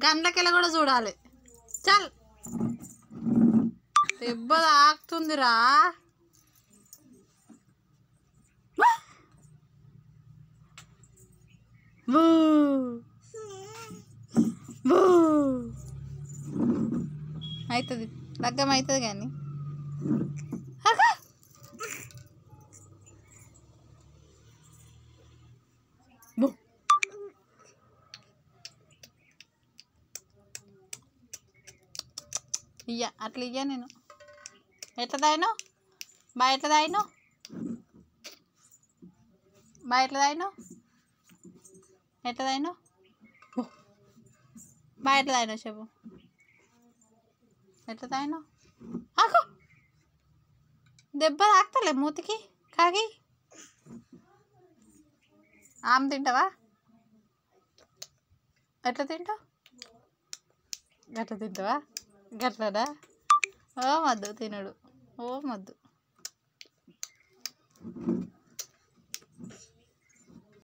గంటకెళ్ళ కూడా చూడాలి. చల్ దెబ్బ తాకుతుందిరా. అవుతుంది లగ్గం అవుతుంది కానీ ఇయ్య అట్లా ఇయ్య. నేను ఎట్లా తాగినో బా, ఎట్లా తాగినో బా, ఎట్లా తాగినో ఎట్లా తాగినో బా, ఎట్లా తాగినో చెప్పు. ఎట్లా తాగినో ఆకు దెబ్బ తాకుతలే మూతికి కాకి. ఆమె తింటావా? ఎట్లా తింటావు? గట్ల తింటావా? గట్లనా? ఓ మద్దు తినడు, ఓ మద్దు.